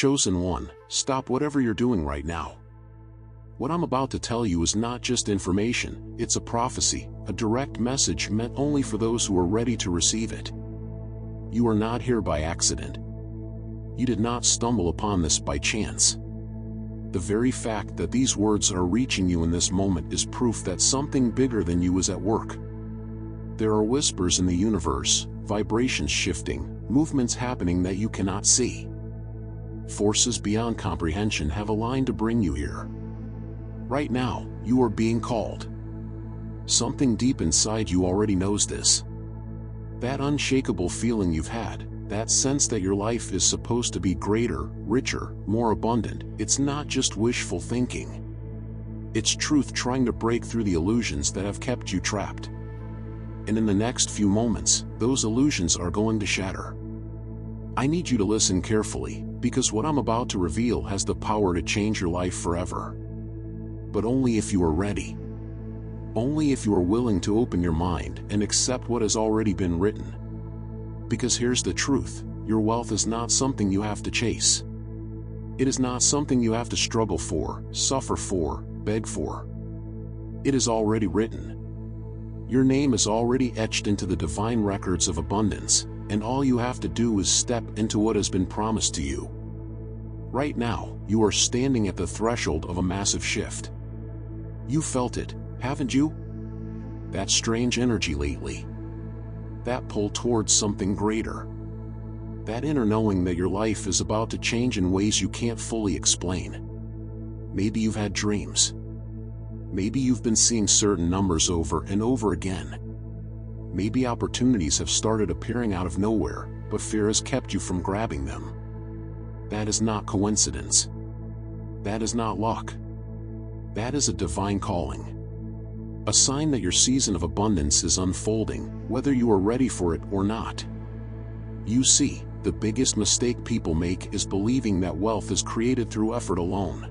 Chosen one, stop whatever you're doing right now. What I'm about to tell you is not just information, it's a prophecy, a direct message meant only for those who are ready to receive it. You are not here by accident. You did not stumble upon this by chance. The very fact that these words are reaching you in this moment is proof that something bigger than you is at work. There are whispers in the universe, vibrations shifting, movements happening that you cannot see. Forces beyond comprehension have aligned to bring you here. Right now, you are being called. Something deep inside you already knows this. That unshakable feeling you've had, that sense that your life is supposed to be greater, richer, more abundant, it's not just wishful thinking. It's truth trying to break through the illusions that have kept you trapped. And in the next few moments, those illusions are going to shatter. I need you to listen carefully, because what I'm about to reveal has the power to change your life forever. But only if you are ready. Only if you are willing to open your mind and accept what has already been written. Because here's the truth, your wealth is not something you have to chase. It is not something you have to struggle for, suffer for, beg for. It is already written. Your name is already etched into the divine records of abundance, and all you have to do is step into what has been promised to you. Right now, you are standing at the threshold of a massive shift. You felt it, haven't you? That strange energy lately. That pull towards something greater. That inner knowing that your life is about to change in ways you can't fully explain. Maybe you've had dreams. Maybe you've been seeing certain numbers over and over again. Maybe opportunities have started appearing out of nowhere, but fear has kept you from grabbing them. That is not coincidence. That is not luck. That is a divine calling. A sign that your season of abundance is unfolding, whether you are ready for it or not. You see, the biggest mistake people make is believing that wealth is created through effort alone.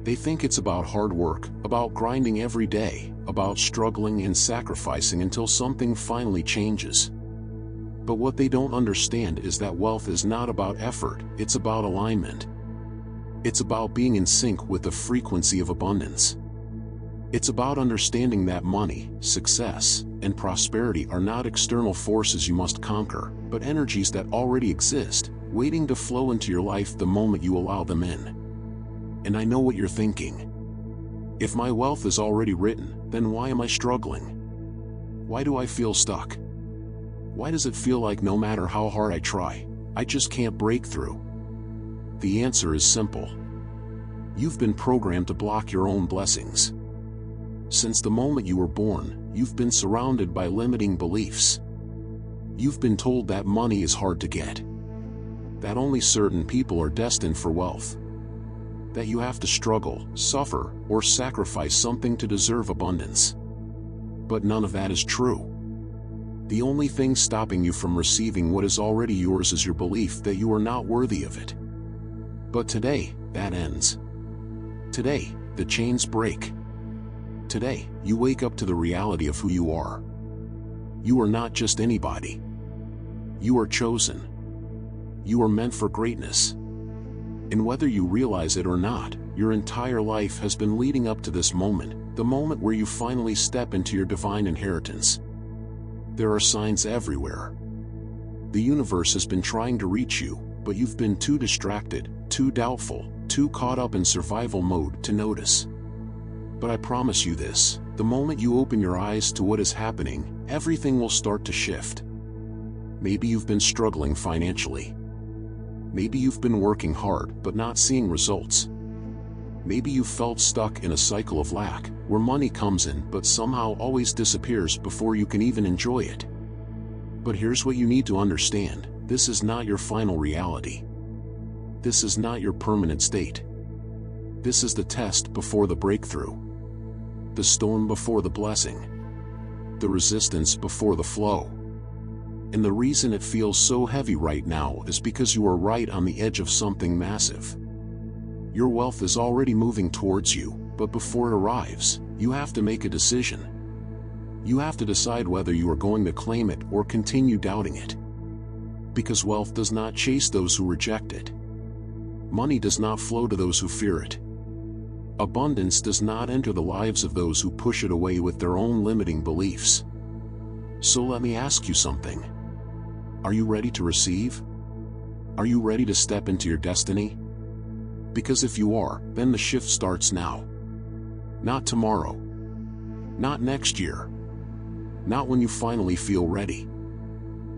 They think it's about hard work, about grinding every day, about struggling and sacrificing until something finally changes. But what they don't understand is that wealth is not about effort, it's about alignment. It's about being in sync with the frequency of abundance. It's about understanding that money, success, and prosperity are not external forces you must conquer, but energies that already exist, waiting to flow into your life the moment you allow them in. And I know what you're thinking. If my wealth is already written, then why am I struggling? Why do I feel stuck? Why does it feel like no matter how hard I try, I just can't break through? The answer is simple. You've been programmed to block your own blessings. Since the moment you were born, you've been surrounded by limiting beliefs. You've been told that money is hard to get. That only certain people are destined for wealth. That you have to struggle, suffer, or sacrifice something to deserve abundance. But none of that is true. The only thing stopping you from receiving what is already yours is your belief that you are not worthy of it. But today, that ends. Today, the chains break. Today, you wake up to the reality of who you are. You are not just anybody. You are chosen. You are meant for greatness. And whether you realize it or not, your entire life has been leading up to this moment, the moment where you finally step into your divine inheritance. There are signs everywhere. The universe has been trying to reach you, but you've been too distracted, too doubtful, too caught up in survival mode to notice. But I promise you this, the moment you open your eyes to what is happening, everything will start to shift. Maybe you've been struggling financially. Maybe you've been working hard but not seeing results. Maybe you've felt stuck in a cycle of lack, where money comes in but somehow always disappears before you can even enjoy it. But here's what you need to understand, this is not your final reality. This is not your permanent state. This is the test before the breakthrough. The storm before the blessing. The resistance before the flow. And the reason it feels so heavy right now is because you are right on the edge of something massive. Your wealth is already moving towards you, but before it arrives, you have to make a decision. You have to decide whether you are going to claim it or continue doubting it. Because wealth does not chase those who reject it. Money does not flow to those who fear it. Abundance does not enter the lives of those who push it away with their own limiting beliefs. So let me ask you something. Are you ready to receive? Are you ready to step into your destiny? Because if you are, then the shift starts now. Not tomorrow. Not next year. Not when you finally feel ready.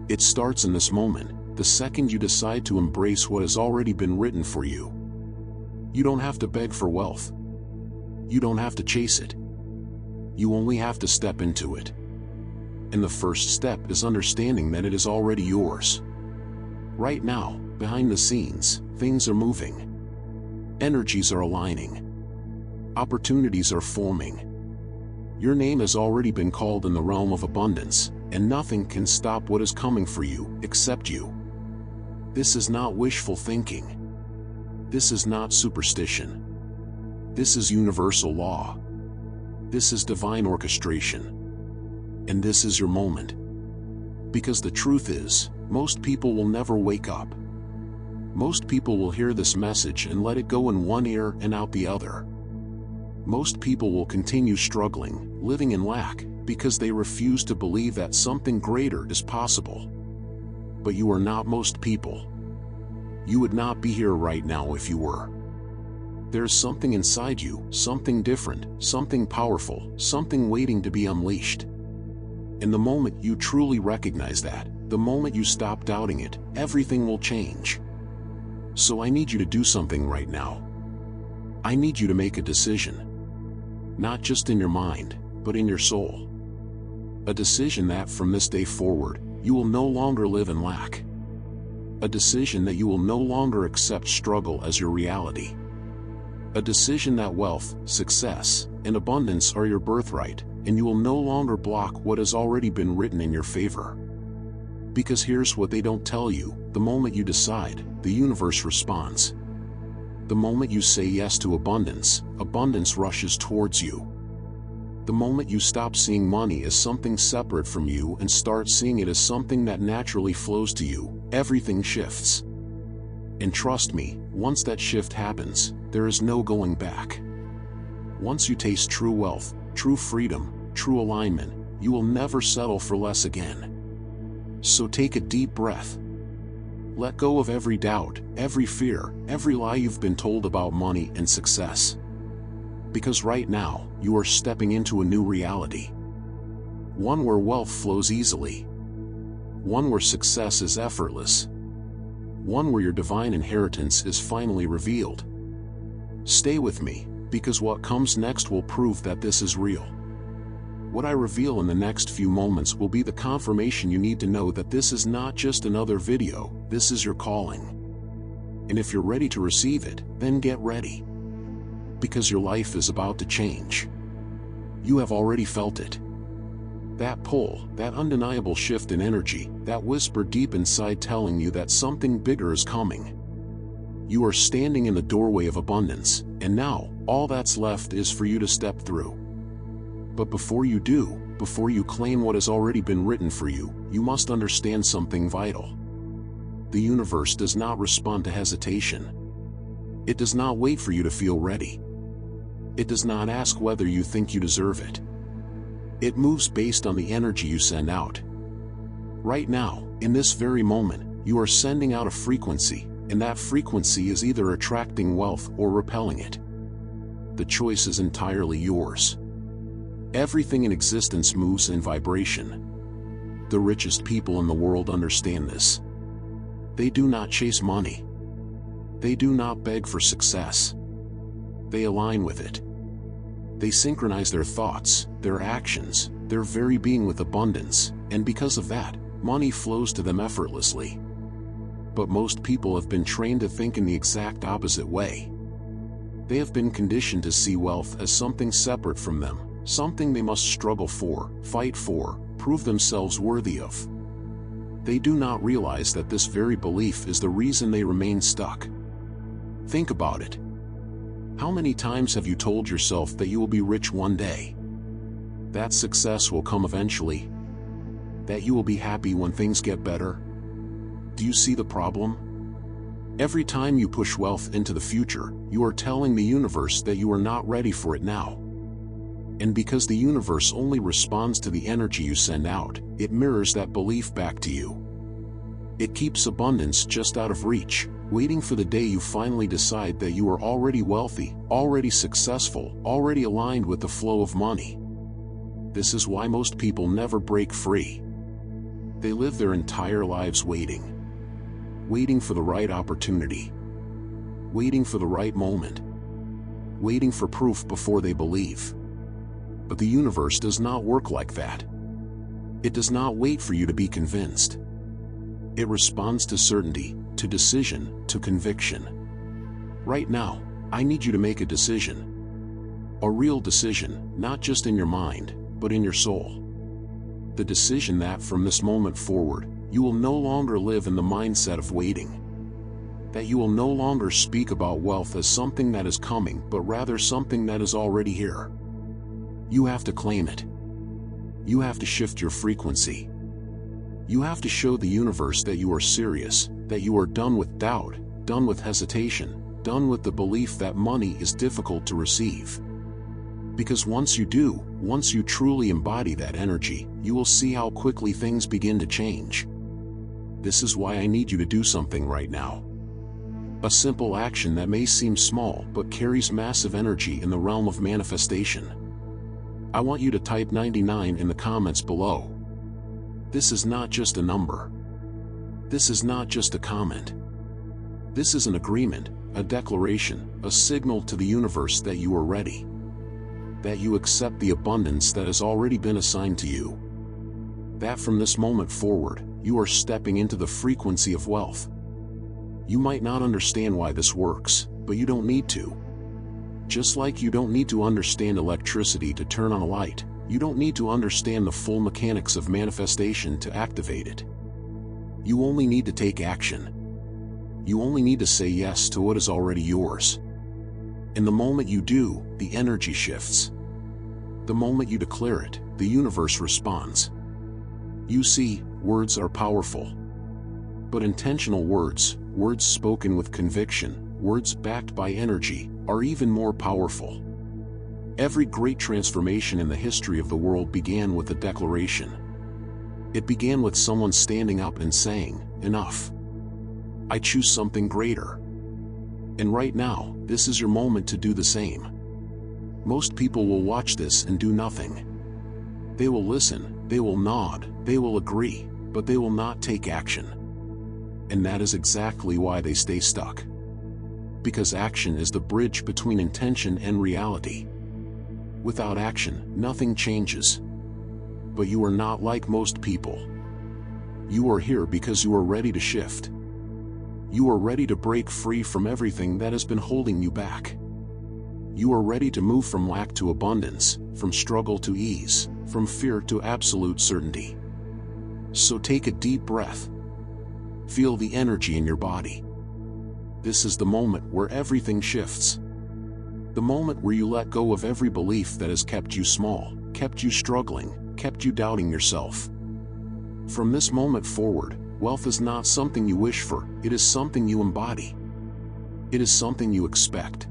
It starts in this moment, the second you decide to embrace what has already been written for you. You don't have to beg for wealth. You don't have to chase it. You only have to step into it. And the first step is understanding that it is already yours. Right now, behind the scenes, things are moving. Energies are aligning. Opportunities are forming. Your name has already been called in the realm of abundance, and nothing can stop what is coming for you except you. This is not wishful thinking. This is not superstition. This is universal law. This is divine orchestration. And this is your moment. Because the truth is, most people will never wake up. Most people will hear this message and let it go in one ear and out the other. Most people will continue struggling, living in lack, because they refuse to believe that something greater is possible. But you are not most people. You would not be here right now if you were. There is something inside you, something different, something powerful, something waiting to be unleashed. And the moment you truly recognize that, the moment you stop doubting it, everything will change. So I need you to do something right now. I need you to make a decision. Not just in your mind, but in your soul. A decision that from this day forward, you will no longer live in lack. A decision that you will no longer accept struggle as your reality. A decision that wealth, success, and abundance are your birthright, and you will no longer block what has already been written in your favor. Because here's what they don't tell you: the moment you decide, the universe responds. The moment you say yes to abundance, abundance rushes towards you. The moment you stop seeing money as something separate from you and start seeing it as something that naturally flows to you, everything shifts. And trust me, once that shift happens, there is no going back. Once you taste true wealth, true freedom, true alignment, you will never settle for less again. So take a deep breath. Let go of every doubt, every fear, every lie you've been told about money and success. Because right now, you are stepping into a new reality. One where wealth flows easily. One where success is effortless. One where your divine inheritance is finally revealed. Stay with me, because what comes next will prove that this is real. What I reveal in the next few moments will be the confirmation you need to know that this is not just another video, this is your calling. And if you're ready to receive it, then get ready. Because your life is about to change. You have already felt it. That pull, that undeniable shift in energy, that whisper deep inside telling you that something bigger is coming. You are standing in the doorway of abundance, and now, all that's left is for you to step through. But before you do, before you claim what has already been written for you, you must understand something vital. The universe does not respond to hesitation. It does not wait for you to feel ready. It does not ask whether you think you deserve it. It moves based on the energy you send out. Right now, in this very moment, you are sending out a frequency, and that frequency is either attracting wealth or repelling it. The choice is entirely yours. Everything in existence moves in vibration. The richest people in the world understand this. They do not chase money. They do not beg for success. They align with it. They synchronize their thoughts, their actions, their very being with abundance, and because of that, money flows to them effortlessly. But most people have been trained to think in the exact opposite way. They have been conditioned to see wealth as something separate from them, something they must struggle for, fight for, prove themselves worthy of. They do not realize that this very belief is the reason they remain stuck. Think about it. How many times have you told yourself that you will be rich one day? That success will come eventually? That you will be happy when things get better? Do you see the problem? Every time you push wealth into the future, you are telling the universe that you are not ready for it now. And because the universe only responds to the energy you send out, it mirrors that belief back to you. It keeps abundance just out of reach, waiting for the day you finally decide that you are already wealthy, already successful, already aligned with the flow of money. This is why most people never break free. They live their entire lives waiting for the right opportunity, waiting for the right moment, waiting for proof before they believe. But the universe does not work like that. It does not wait for you to be convinced. It responds to certainty, to decision, to conviction. Right now, I need you to make a decision. A real decision, not just in your mind, but in your soul. The decision that from this moment forward, you will no longer live in the mindset of waiting. That you will no longer speak about wealth as something that is coming, but rather something that is already here. You have to claim it. You have to shift your frequency. You have to show the universe that you are serious, that you are done with doubt, done with hesitation, done with the belief that money is difficult to receive. Because once you do, once you truly embody that energy, you will see how quickly things begin to change. This is why I need you to do something right now. A simple action that may seem small but carries massive energy in the realm of manifestation. I want you to type 99 in the comments below. This is not just a number. This is not just a comment. This is an agreement, a declaration, a signal to the universe that you are ready. That you accept the abundance that has already been assigned to you. That from this moment forward, you are stepping into the frequency of wealth. You might not understand why this works, but you don't need to. Just like you don't need to understand electricity to turn on a light, you don't need to understand the full mechanics of manifestation to activate it. You only need to take action. You only need to say yes to what is already yours. And the moment you do, the energy shifts. The moment you declare it, the universe responds. You see, words are powerful. But intentional words, words spoken with conviction, words backed by energy, are even more powerful. Every great transformation in the history of the world began with a declaration. It began with someone standing up and saying, "Enough. I choose something greater." And right now, this is your moment to do the same. Most people will watch this and do nothing. They will listen, they will nod, they will agree, but they will not take action. And that is exactly why they stay stuck. Because action is the bridge between intention and reality. Without action, nothing changes. But you are not like most people. You are here because you are ready to shift. You are ready to break free from everything that has been holding you back. You are ready to move from lack to abundance, from struggle to ease, from fear to absolute certainty. So take a deep breath. Feel the energy in your body. This is the moment where everything shifts. The moment where you let go of every belief that has kept you small, kept you struggling, kept you doubting yourself. From this moment forward, wealth is not something you wish for, it is something you embody. It is something you expect.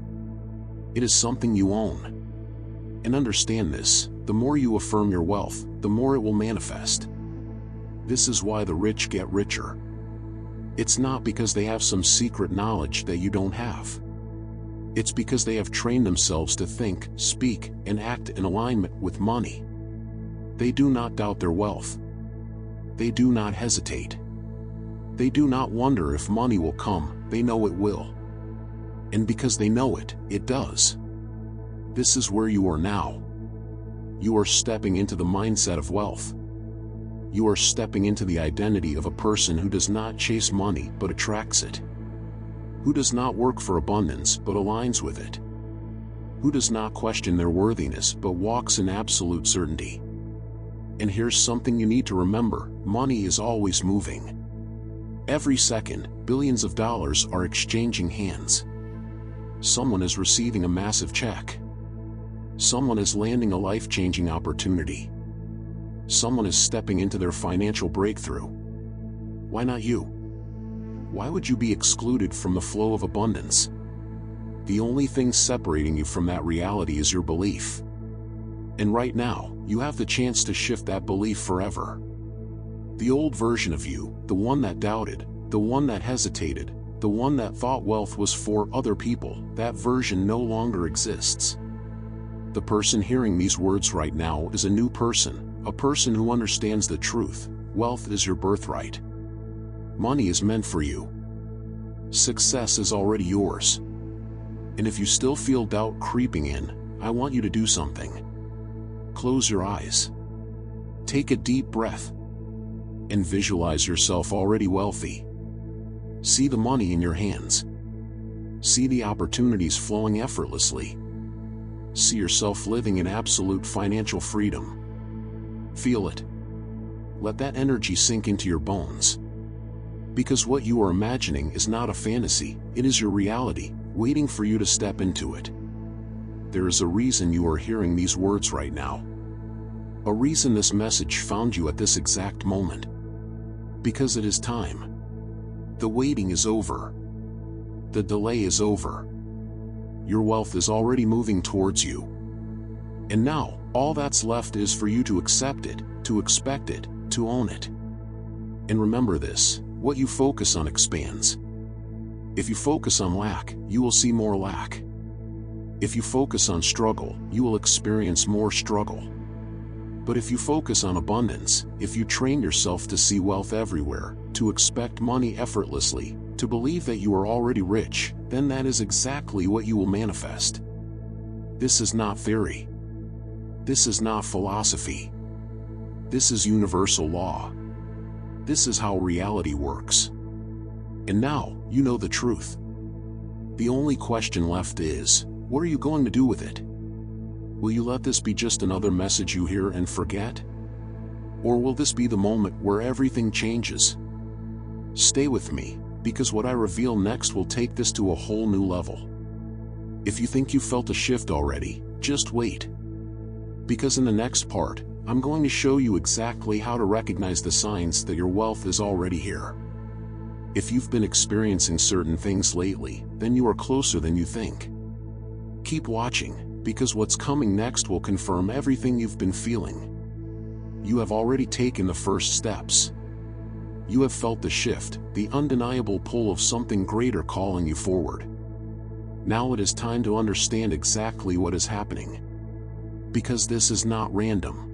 It is something you own. And understand this, the more you affirm your wealth, the more it will manifest. This is why the rich get richer. It's not because they have some secret knowledge that you don't have. It's because they have trained themselves to think, speak, and act in alignment with money. They do not doubt their wealth. They do not hesitate. They do not wonder if money will come, they know it will. And because they know it, it does. This is where you are now. You are stepping into the mindset of wealth. You are stepping into the identity of a person who does not chase money but attracts it. Who does not work for abundance but aligns with it. Who does not question their worthiness but walks in absolute certainty. And here's something you need to remember, money is always moving. Every second, billions of dollars are exchanging hands. Someone is receiving a massive check. Someone is landing a life-changing opportunity. Someone is stepping into their financial breakthrough. Why not you? Why would you be excluded from the flow of abundance? The only thing separating you from that reality is your belief. And right now, you have the chance to shift that belief forever. The old version of you, the one that doubted, the one that hesitated, the one that thought wealth was for other people, that version no longer exists. The person hearing these words right now is a new person, a person who understands the truth. Wealth is your birthright. Money is meant for you. Success is already yours. And if you still feel doubt creeping in, I want you to do something. Close your eyes. Take a deep breath. And visualize yourself already wealthy. See the money in your hands. See the opportunities flowing effortlessly. See yourself living in absolute financial freedom. Feel it. Let that energy sink into your bones. Because what you are imagining is not a fantasy, it is your reality, waiting for you to step into it. There is a reason you are hearing these words right now. A reason this message found you at this exact moment. Because it is time. The waiting is over. The delay is over. Your wealth is already moving towards you. And now, all that's left is for you to accept it, to expect it, to own it. And remember this, what you focus on expands. If you focus on lack, you will see more lack. If you focus on struggle, you will experience more struggle. But if you focus on abundance, if you train yourself to see wealth everywhere, to expect money effortlessly, to believe that you are already rich, then that is exactly what you will manifest. This is not theory. This is not philosophy. This is universal law. This is how reality works. And now, you know the truth. The only question left is, what are you going to do with it? Will you let this be just another message you hear and forget? Or will this be the moment where everything changes? Stay with me, because what I reveal next will take this to a whole new level. If you think you felt a shift already, just wait. Because in the next part, I'm going to show you exactly how to recognize the signs that your wealth is already here. If you've been experiencing certain things lately, then you are closer than you think. Keep watching, because what's coming next will confirm everything you've been feeling. You have already taken the first steps. You have felt the shift, the undeniable pull of something greater calling you forward. Now it is time to understand exactly what is happening. Because this is not random.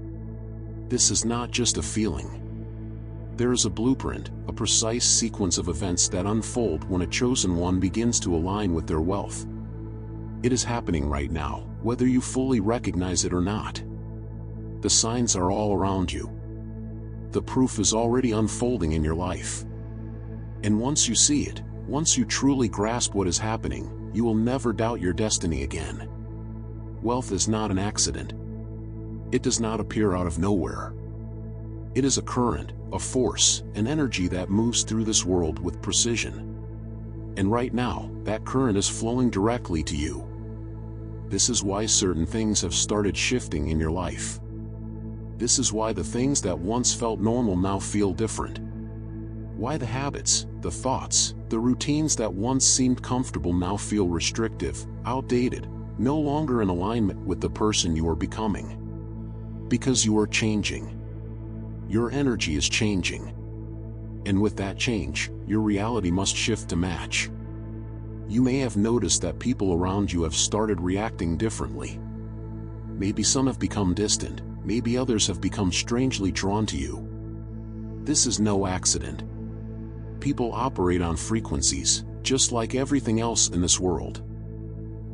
This is not just a feeling. There is a blueprint, a precise sequence of events that unfold when a chosen one begins to align with their wealth. It is happening right now, whether you fully recognize it or not. The signs are all around you. The proof is already unfolding in your life. And once you see it, once you truly grasp what is happening, you will never doubt your destiny again. Wealth is not an accident. It does not appear out of nowhere. It is a current, a force, an energy that moves through this world with precision. And right now, that current is flowing directly to you. This is why certain things have started shifting in your life. This is why the things that once felt normal now feel different. Why the habits, the thoughts, the routines that once seemed comfortable now feel restrictive, outdated, no longer in alignment with the person you are becoming. Because you are changing. Your energy is changing. And with that change, your reality must shift to match. You may have noticed that people around you have started reacting differently. Maybe some have become distant, maybe others have become strangely drawn to you. This is no accident. People operate on frequencies, just like everything else in this world.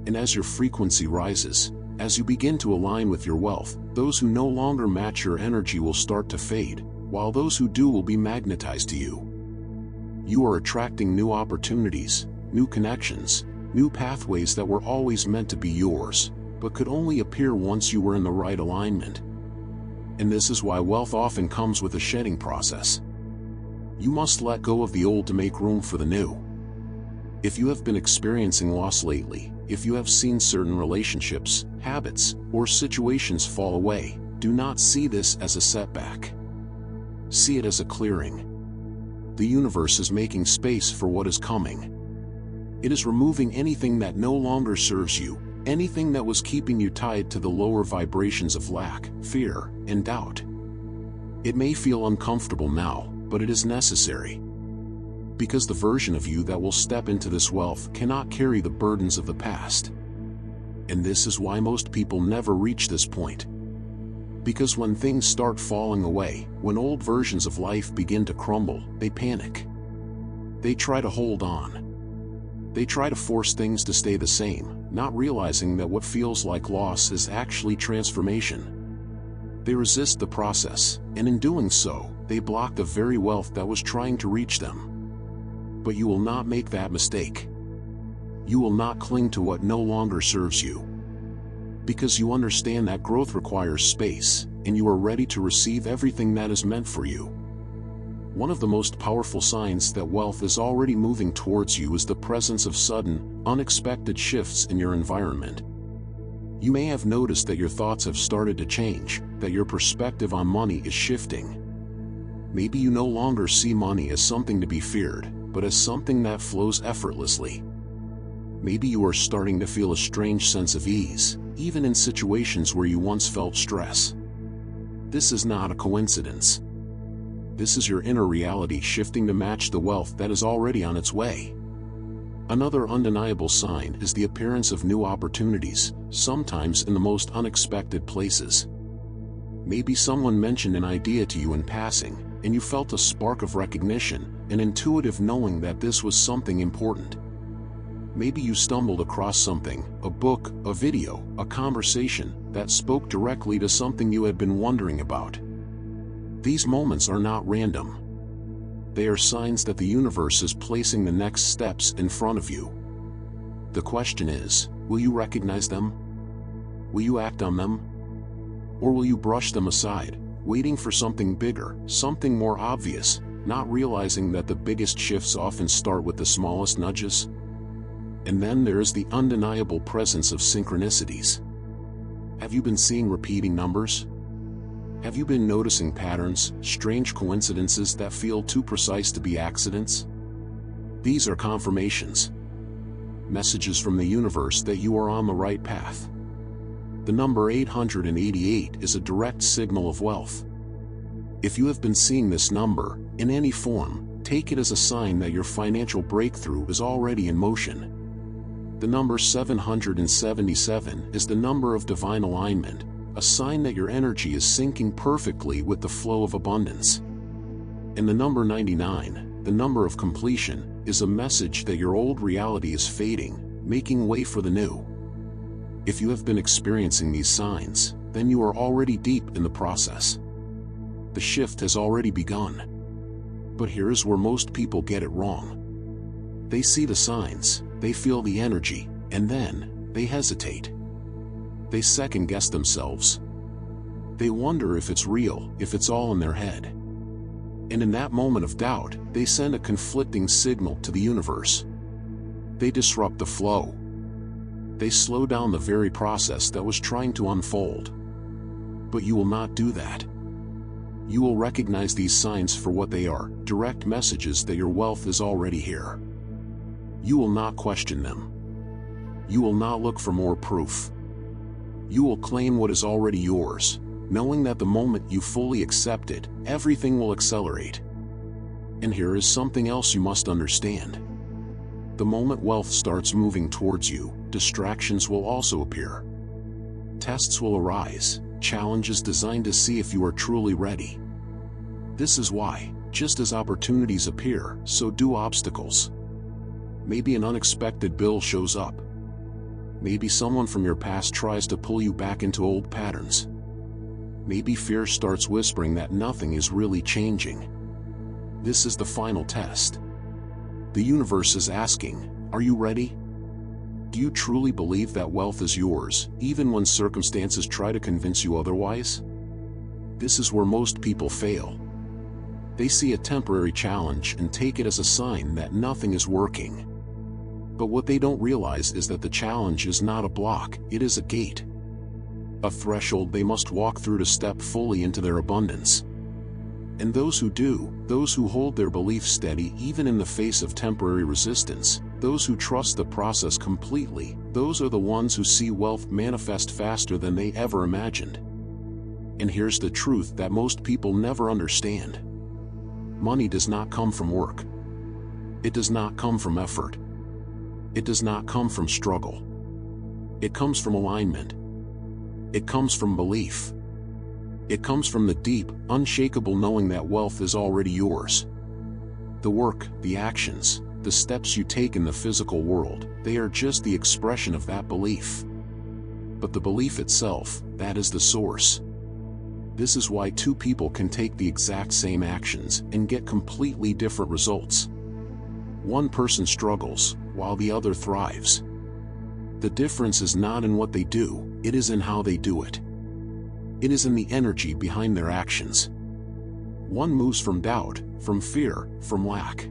And as your frequency rises, as you begin to align with your wealth, those who no longer match your energy will start to fade, while those who do will be magnetized to you. You are attracting new opportunities, new connections, new pathways that were always meant to be yours, but could only appear once you were in the right alignment. And this is why wealth often comes with a shedding process. You must let go of the old to make room for the new. If you have been experiencing loss lately, if you have seen certain relationships, habits, or situations fall away, do not see this as a setback. See it as a clearing. The universe is making space for what is coming. It is removing anything that no longer serves you, anything that was keeping you tied to the lower vibrations of lack, fear, and doubt. It may feel uncomfortable now, but it is necessary. Because the version of you that will step into this wealth cannot carry the burdens of the past. And this is why most people never reach this point. Because when things start falling away, when old versions of life begin to crumble, they panic. They try to hold on. They try to force things to stay the same, not realizing that what feels like loss is actually transformation. They resist the process, and in doing so, they block the very wealth that was trying to reach them. But you will not make that mistake. You will not cling to what no longer serves you. Because you understand that growth requires space, and you are ready to receive everything that is meant for you. One of the most powerful signs that wealth is already moving towards you is the presence of sudden, unexpected shifts in your environment. You may have noticed that your thoughts have started to change, that your perspective on money is shifting. Maybe you no longer see money as something to be feared, but as something that flows effortlessly. Maybe you are starting to feel a strange sense of ease, even in situations where you once felt stress. This is not a coincidence. This is your inner reality shifting to match the wealth that is already on its way. Another undeniable sign is the appearance of new opportunities, sometimes in the most unexpected places. Maybe someone mentioned an idea to you in passing, and you felt a spark of recognition, an intuitive knowing that this was something important. Maybe you stumbled across something, a book, a video, a conversation, that spoke directly to something you had been wondering about. These moments are not random. They are signs that the universe is placing the next steps in front of you. The question is, will you recognize them? Will you act on them? Or will you brush them aside, waiting for something bigger, something more obvious, not realizing that the biggest shifts often start with the smallest nudges? And then there is the undeniable presence of synchronicities. Have you been seeing repeating numbers? Have you been noticing patterns, strange coincidences that feel too precise to be accidents? These are confirmations. Messages from the universe that you are on the right path. The number 888 is a direct signal of wealth. If you have been seeing this number, in any form, take it as a sign that your financial breakthrough is already in motion. The number 777 is the number of divine alignment, a sign that your energy is syncing perfectly with the flow of abundance. And the number 99, the number of completion, is a message that your old reality is fading, making way for the new. If you have been experiencing these signs, then you are already deep in the process. The shift has already begun. But here is where most people get it wrong. They see the signs, they feel the energy, and then, they hesitate. They second-guess themselves. They wonder if it's real, if it's all in their head. And in that moment of doubt, they send a conflicting signal to the universe. They disrupt the flow. They slow down the very process that was trying to unfold. But you will not do that. You will recognize these signs for what they are, direct messages that your wealth is already here. You will not question them. You will not look for more proof. You will claim what is already yours, knowing that the moment you fully accept it, everything will accelerate. And here is something else you must understand. The moment wealth starts moving towards you, distractions will also appear. Tests will arise, challenges designed to see if you are truly ready. This is why, just as opportunities appear, so do obstacles. Maybe an unexpected bill shows up. Maybe someone from your past tries to pull you back into old patterns. Maybe fear starts whispering that nothing is really changing. This is the final test. The universe is asking, are you ready? Do you truly believe that wealth is yours, even when circumstances try to convince you otherwise? This is where most people fail. They see a temporary challenge and take it as a sign that nothing is working. But what they don't realize is that the challenge is not a block, it is a gate. A threshold they must walk through to step fully into their abundance. And those who do, those who hold their belief steady even in the face of temporary resistance, those who trust the process completely, those are the ones who see wealth manifest faster than they ever imagined. And here's the truth that most people never understand. Money does not come from work. It does not come from effort. It does not come from struggle. It comes from alignment. It comes from belief. It comes from the deep, unshakable knowing that wealth is already yours. The work, the actions, the steps you take in the physical world, they are just the expression of that belief. But the belief itself, that is the source. This is why two people can take the exact same actions and get completely different results. One person struggles, while the other thrives. The difference is not in what they do, it is in how they do it. It is in the energy behind their actions. One moves from doubt, from fear, from lack.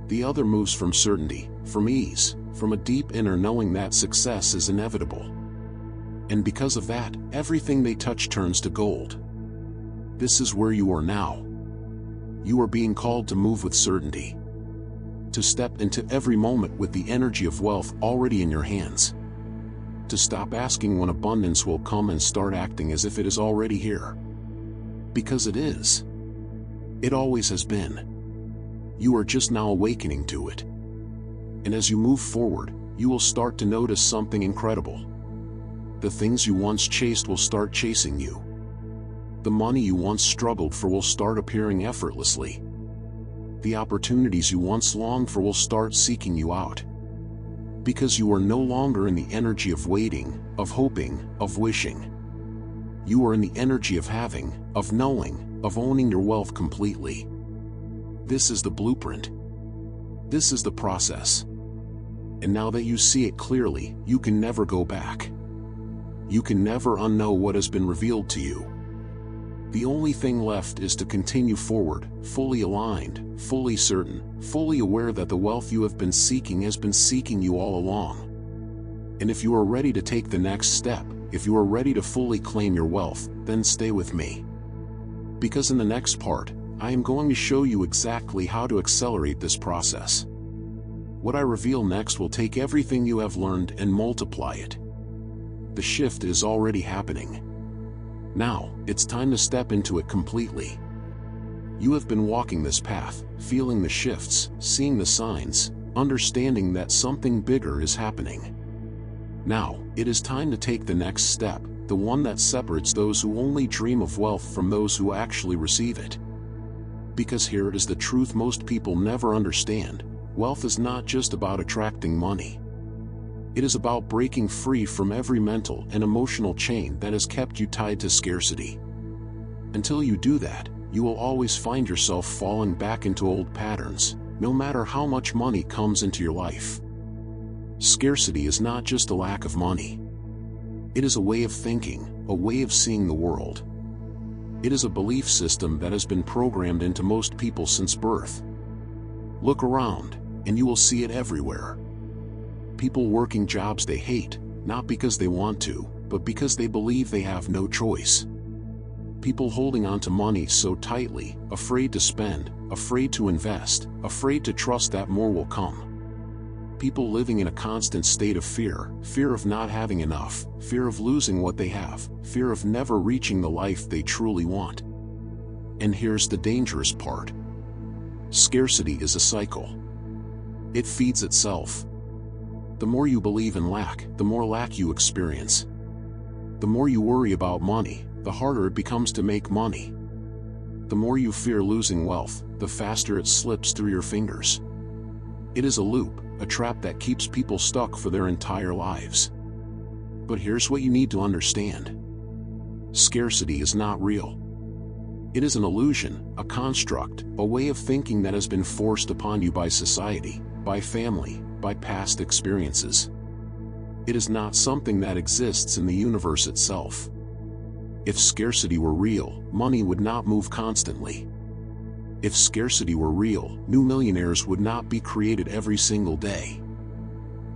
The other moves from certainty, from ease, from a deep inner knowing that success is inevitable. And because of that, everything they touch turns to gold. This is where you are now. You are being called to move with certainty. To step into every moment with the energy of wealth already in your hands. To stop asking when abundance will come and start acting as if it is already here. Because it is. It always has been. You are just now awakening to it. And as you move forward, you will start to notice something incredible. The things you once chased will start chasing you. The money you once struggled for will start appearing effortlessly. The opportunities you once longed for will start seeking you out. Because you are no longer in the energy of waiting, of hoping, of wishing. You are in the energy of having, of knowing, of owning your wealth completely. This is the blueprint. This is the process. And now that you see it clearly, you can never go back. You can never unknow what has been revealed to you. The only thing left is to continue forward, fully aligned, fully certain, fully aware that the wealth you have been seeking has been seeking you all along. And if you are ready to take the next step, if you are ready to fully claim your wealth, then stay with me. Because in the next part, I am going to show you exactly how to accelerate this process. What I reveal next will take everything you have learned and multiply it. The shift is already happening. Now, it's time to step into it completely. You have been walking this path, feeling the shifts, seeing the signs, understanding that something bigger is happening. Now, it is time to take the next step, the one that separates those who only dream of wealth from those who actually receive it. Because here is the truth most people never understand: wealth is not just about attracting money. It is about breaking free from every mental and emotional chain that has kept you tied to scarcity. Until you do that, you will always find yourself falling back into old patterns, no matter how much money comes into your life. Scarcity is not just a lack of money. It is a way of thinking, a way of seeing the world. It is a belief system that has been programmed into most people since birth. Look around, and you will see it everywhere. People working jobs they hate, not because they want to, but because they believe they have no choice. People holding on to money so tightly, afraid to spend, afraid to invest, afraid to trust that more will come. People living in a constant state of fear, fear of not having enough, fear of losing what they have, fear of never reaching the life they truly want. And here's the dangerous part. Scarcity is a cycle. It feeds itself. The more you believe in lack, the more lack you experience. The more you worry about money, the harder it becomes to make money. The more you fear losing wealth, the faster it slips through your fingers. It is a loop, a trap that keeps people stuck for their entire lives. But here's what you need to understand. Scarcity is not real. It is an illusion, a construct, a way of thinking that has been forced upon you by society, by family, by past experiences. It is not something that exists in the universe itself. If scarcity were real, money would not move constantly. If scarcity were real, new millionaires would not be created every single day.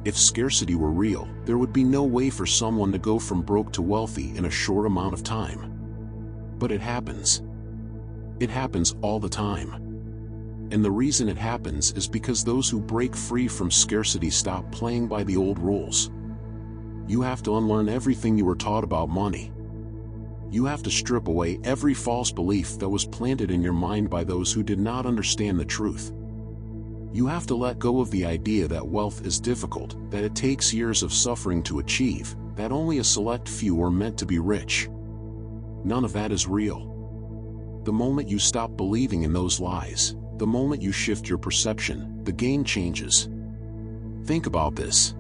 If scarcity were real, there would be no way for someone to go from broke to wealthy in a short amount of time. But it happens. It happens all the time. And the reason it happens is because those who break free from scarcity stop playing by the old rules. You have to unlearn everything you were taught about money. You have to strip away every false belief that was planted in your mind by those who did not understand the truth. You have to let go of the idea that wealth is difficult, that it takes years of suffering to achieve, that only a select few are meant to be rich. None of that is real. The moment you stop believing in those lies, the moment you shift your perception, the game changes. Think about this.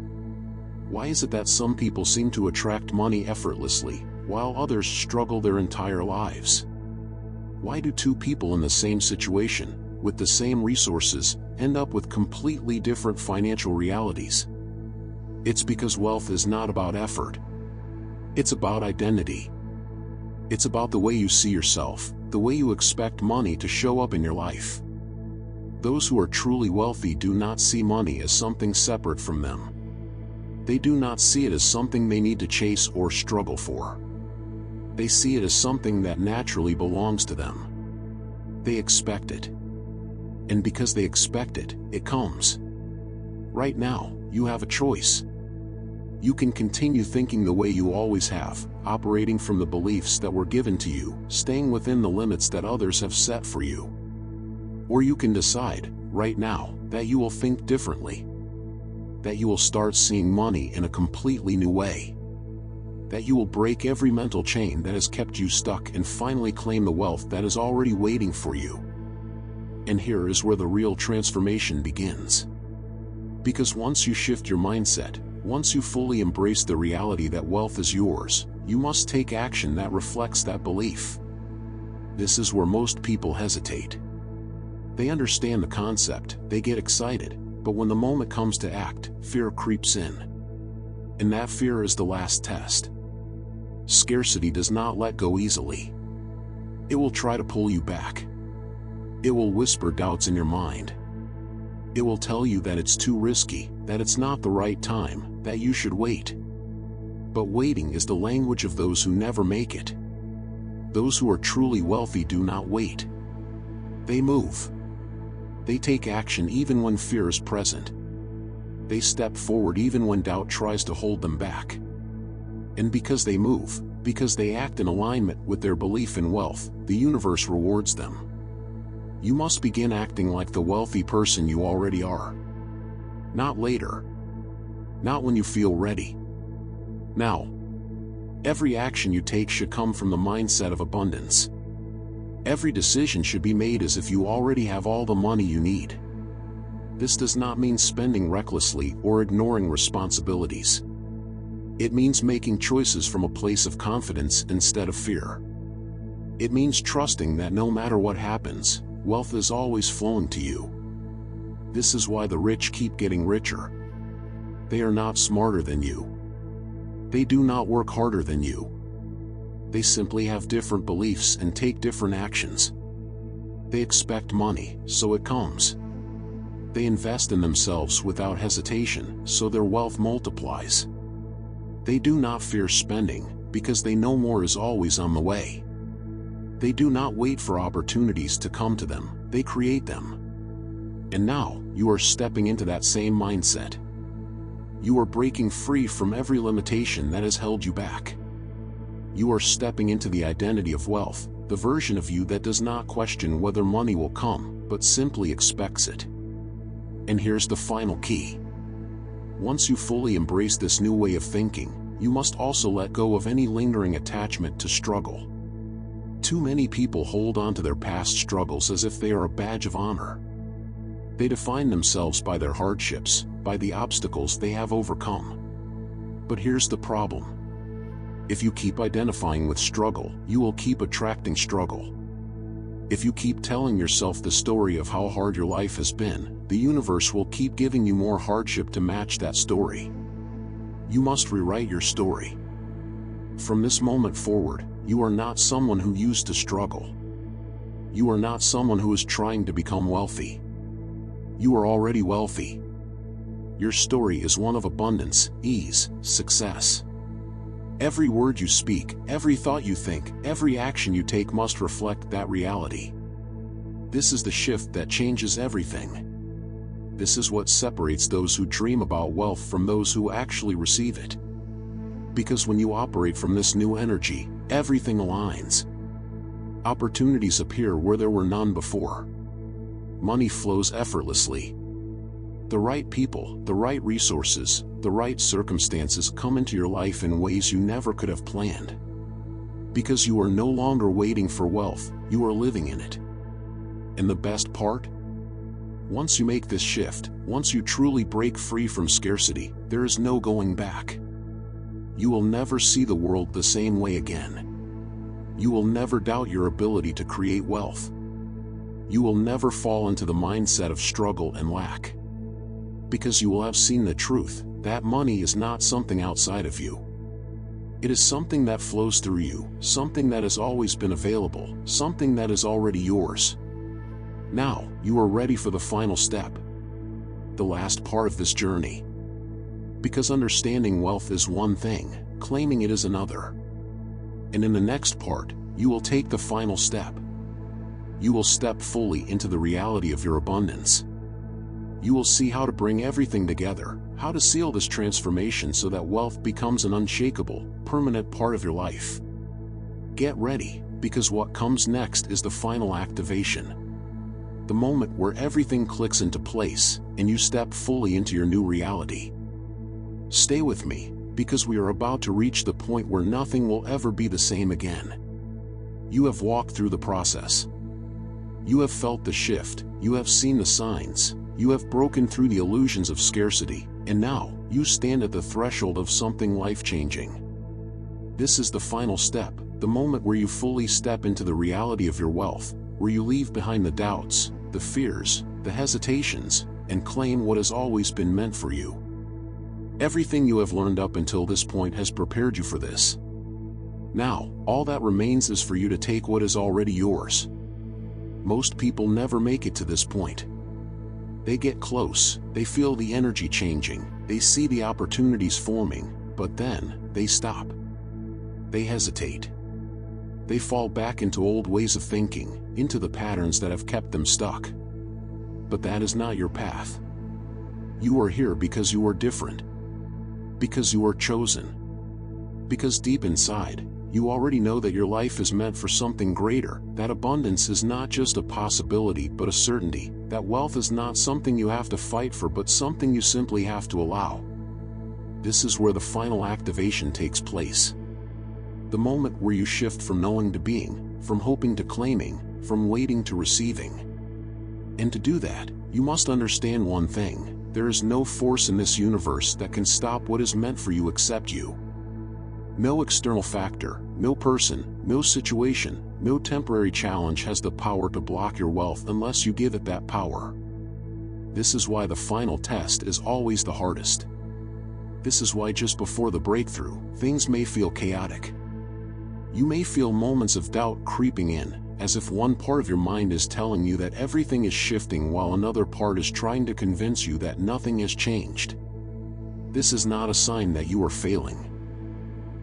Why is it that some people seem to attract money effortlessly, while others struggle their entire lives? Why do two people in the same situation, with the same resources, end up with completely different financial realities? It's because wealth is not about effort. It's about identity. It's about the way you see yourself, the way you expect money to show up in your life. Those who are truly wealthy do not see money as something separate from them. They do not see it as something they need to chase or struggle for. They see it as something that naturally belongs to them. They expect it. And because they expect it, it comes. Right now, you have a choice. You can continue thinking the way you always have, operating from the beliefs that were given to you, staying within the limits that others have set for you. Or you can decide, right now, that you will think differently. That you will start seeing money in a completely new way. That you will break every mental chain that has kept you stuck and finally claim the wealth that is already waiting for you. And here is where the real transformation begins. Because once you shift your mindset, once you fully embrace the reality that wealth is yours, you must take action that reflects that belief. This is where most people hesitate. They understand the concept, they get excited, but when the moment comes to act, fear creeps in. And that fear is the last test. Scarcity does not let go easily. It will try to pull you back. It will whisper doubts in your mind. It will tell you that it's too risky, that it's not the right time, that you should wait. But waiting is the language of those who never make it. Those who are truly wealthy do not wait. They move. They take action even when fear is present. They step forward even when doubt tries to hold them back. And because they move, because they act in alignment with their belief in wealth, the universe rewards them. You must begin acting like the wealthy person you already are. Not later. Not when you feel ready. Now. Every action you take should come from the mindset of abundance. Every decision should be made as if you already have all the money you need. This does not mean spending recklessly or ignoring responsibilities. It means making choices from a place of confidence instead of fear. It means trusting that no matter what happens, wealth is always flowing to you. This is why the rich keep getting richer. They are not smarter than you. They do not work harder than you. They simply have different beliefs and take different actions. They expect money, so it comes. They invest in themselves without hesitation, so their wealth multiplies. They do not fear spending, because they know more is always on the way. They do not wait for opportunities to come to them, they create them. And now, you are stepping into that same mindset. You are breaking free from every limitation that has held you back. You are stepping into the identity of wealth, the version of you that does not question whether money will come, but simply expects it. And here's the final key. Once you fully embrace this new way of thinking, you must also let go of any lingering attachment to struggle. Too many people hold on to their past struggles as if they are a badge of honor. They define themselves by their hardships, by the obstacles they have overcome. But here's the problem. If you keep identifying with struggle, you will keep attracting struggle. If you keep telling yourself the story of how hard your life has been, the universe will keep giving you more hardship to match that story. You must rewrite your story. From this moment forward, you are not someone who used to struggle. You are not someone who is trying to become wealthy. You are already wealthy. Your story is one of abundance, ease, success. Every word you speak, every thought you think, every action you take must reflect that reality. This is the shift that changes everything. This is what separates those who dream about wealth from those who actually receive it. Because when you operate from this new energy, everything aligns. Opportunities appear where there were none before. Money flows effortlessly. The right people, the right resources, the right circumstances come into your life in ways you never could have planned. Because you are no longer waiting for wealth, you are living in it. And the best part? Once you make this shift, once you truly break free from scarcity, there is no going back. You will never see the world the same way again. You will never doubt your ability to create wealth. You will never fall into the mindset of struggle and lack. Because you will have seen the truth, that money is not something outside of you. It is something that flows through you, something that has always been available, something that is already yours. Now, you are ready for the final step. The last part of this journey. Because understanding wealth is one thing, claiming it is another. And in the next part, you will take the final step. You will step fully into the reality of your abundance. You will see how to bring everything together, how to seal this transformation so that wealth becomes an unshakable, permanent part of your life. Get ready, because what comes next is the final activation. The moment where everything clicks into place, and you step fully into your new reality. Stay with me, because we are about to reach the point where nothing will ever be the same again. You have walked through the process. You have felt the shift, you have seen the signs, you have broken through the illusions of scarcity, and now, you stand at the threshold of something life-changing. This is the final step, the moment where you fully step into the reality of your wealth, where you leave behind the doubts, the fears, the hesitations, and claim what has always been meant for you. Everything you have learned up until this point has prepared you for this. Now, all that remains is for you to take what is already yours. Most people never make it to this point. They get close, they feel the energy changing, they see the opportunities forming, but then, they stop. They hesitate. They fall back into old ways of thinking, into the patterns that have kept them stuck. But that is not your path. You are here because you are different. Because you are chosen. Because deep inside, you already know that your life is meant for something greater, that abundance is not just a possibility but a certainty, that wealth is not something you have to fight for but something you simply have to allow. This is where the final activation takes place. The moment where you shift from knowing to being, from hoping to claiming, from waiting to receiving. And to do that, you must understand one thing: there is no force in this universe that can stop what is meant for you except you. No external factor, no person, no situation, no temporary challenge has the power to block your wealth unless you give it that power. This is why the final test is always the hardest. This is why just before the breakthrough, things may feel chaotic. You may feel moments of doubt creeping in, as if one part of your mind is telling you that everything is shifting while another part is trying to convince you that nothing has changed. This is not a sign that you are failing.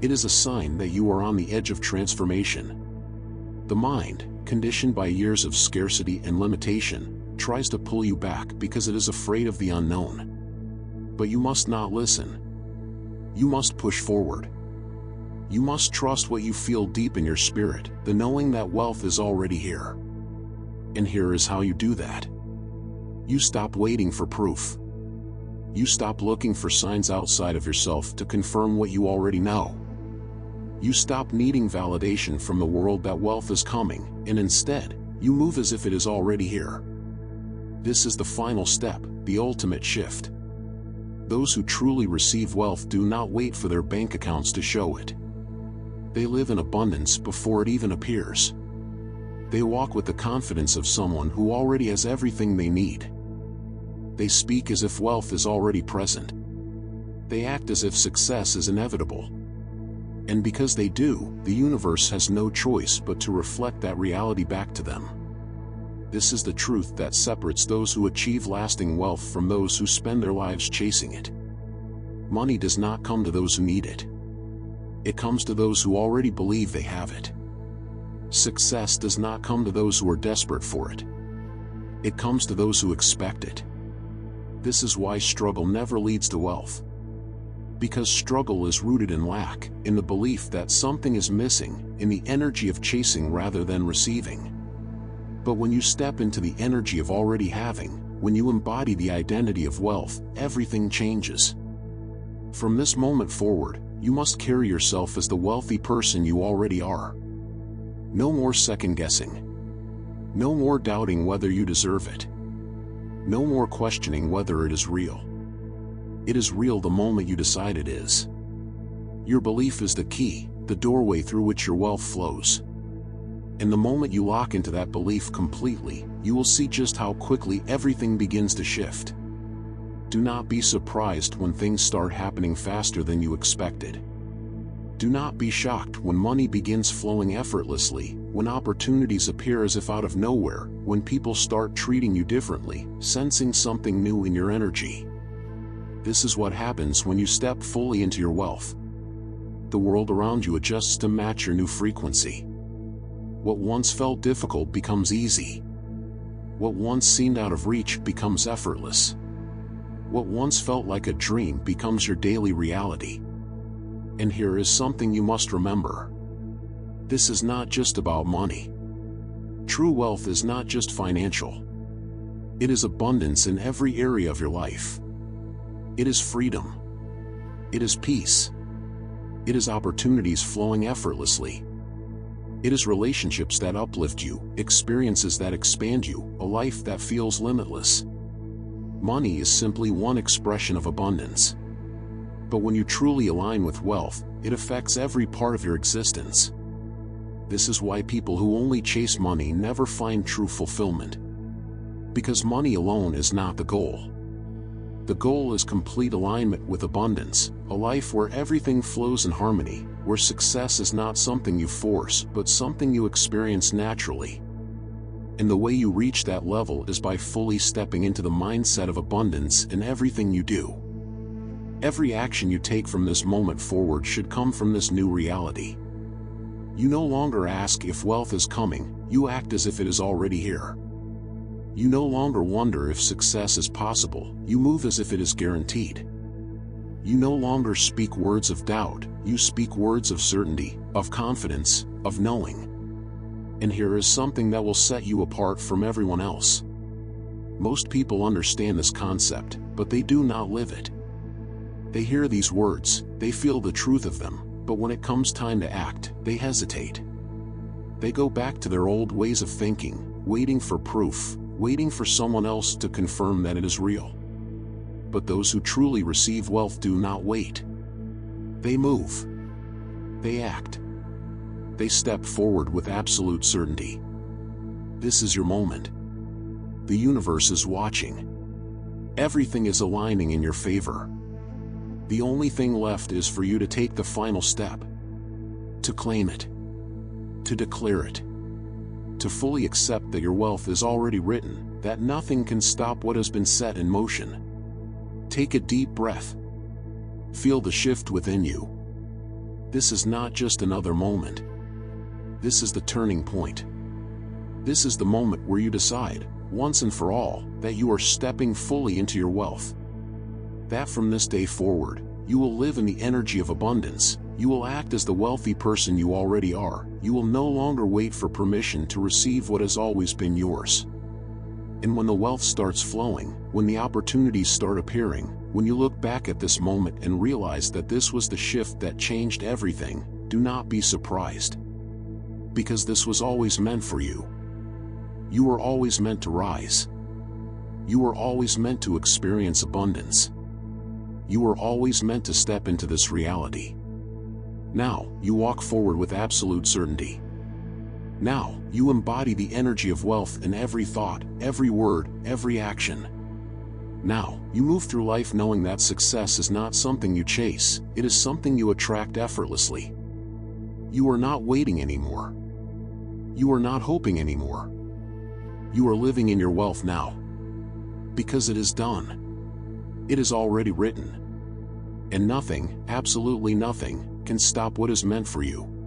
It is a sign that you are on the edge of transformation. The mind, conditioned by years of scarcity and limitation, tries to pull you back because it is afraid of the unknown. But you must not listen. You must push forward. You must trust what you feel deep in your spirit, the knowing that wealth is already here. And here is how you do that. You stop waiting for proof. You stop looking for signs outside of yourself to confirm what you already know. You stop needing validation from the world that wealth is coming, and instead, you move as if it is already here. This is the final step, the ultimate shift. Those who truly receive wealth do not wait for their bank accounts to show it. They live in abundance before it even appears. They walk with the confidence of someone who already has everything they need. They speak as if wealth is already present. They act as if success is inevitable. And because they do, the universe has no choice but to reflect that reality back to them. This is the truth that separates those who achieve lasting wealth from those who spend their lives chasing it. Money does not come to those who need it. It comes to those who already believe they have it. Success does not come to those who are desperate for it. It comes to those who expect it. This is why struggle never leads to wealth. Because struggle is rooted in lack, in the belief that something is missing, in the energy of chasing rather than receiving. But when you step into the energy of already having, when you embody the identity of wealth, everything changes. From this moment forward, you must carry yourself as the wealthy person you already are. No more second-guessing. No more doubting whether you deserve it. No more questioning whether it is real. It is real the moment you decide it is. Your belief is the key, the doorway through which your wealth flows. And the moment you lock into that belief completely, you will see just how quickly everything begins to shift. Do not be surprised when things start happening faster than you expected. Do not be shocked when money begins flowing effortlessly, when opportunities appear as if out of nowhere, when people start treating you differently, sensing something new in your energy. This is what happens when you step fully into your wealth. The world around you adjusts to match your new frequency. What once felt difficult becomes easy. What once seemed out of reach becomes effortless. What once felt like a dream becomes your daily reality. And here is something you must remember. This is not just about money. True wealth is not just financial. It is abundance in every area of your life. It is freedom. It is peace. It is opportunities flowing effortlessly. It is relationships that uplift you, experiences that expand you, a life that feels limitless. Money is simply one expression of abundance. But when you truly align with wealth, it affects every part of your existence. This is why people who only chase money never find true fulfillment. Because money alone is not the goal. The goal is complete alignment with abundance, a life where everything flows in harmony, where success is not something you force but something you experience naturally. And the way you reach that level is by fully stepping into the mindset of abundance in everything you do. Every action you take from this moment forward should come from this new reality. You no longer ask if wealth is coming, you act as if it is already here. You no longer wonder if success is possible, you move as if it is guaranteed. You no longer speak words of doubt, you speak words of certainty, of confidence, of knowing. And here is something that will set you apart from everyone else. Most people understand this concept, but they do not live it. They hear these words, they feel the truth of them, but when it comes time to act, they hesitate. They go back to their old ways of thinking, waiting for proof, waiting for someone else to confirm that it is real. But those who truly receive wealth do not wait. They move. They act. They step forward with absolute certainty. This is your moment. The universe is watching. Everything is aligning in your favor. The only thing left is for you to take the final step. To claim it. To declare it. To fully accept that your wealth is already written, that nothing can stop what has been set in motion. Take a deep breath. Feel the shift within you. This is not just another moment. This is the turning point. This is the moment where you decide, once and for all, that you are stepping fully into your wealth. That from this day forward, you will live in the energy of abundance, you will act as the wealthy person you already are, you will no longer wait for permission to receive what has always been yours. And when the wealth starts flowing, when the opportunities start appearing, when you look back at this moment and realize that this was the shift that changed everything, do not be surprised. Because this was always meant for you. You were always meant to rise. You were always meant to experience abundance. You were always meant to step into this reality. Now, you walk forward with absolute certainty. Now, you embody the energy of wealth in every thought, every word, every action. Now, you move through life knowing that success is not something you chase, it is something you attract effortlessly. You are not waiting anymore. You are not hoping anymore. You are living in your wealth now. Because it is done. It is already written. And nothing, absolutely nothing, can stop what is meant for you.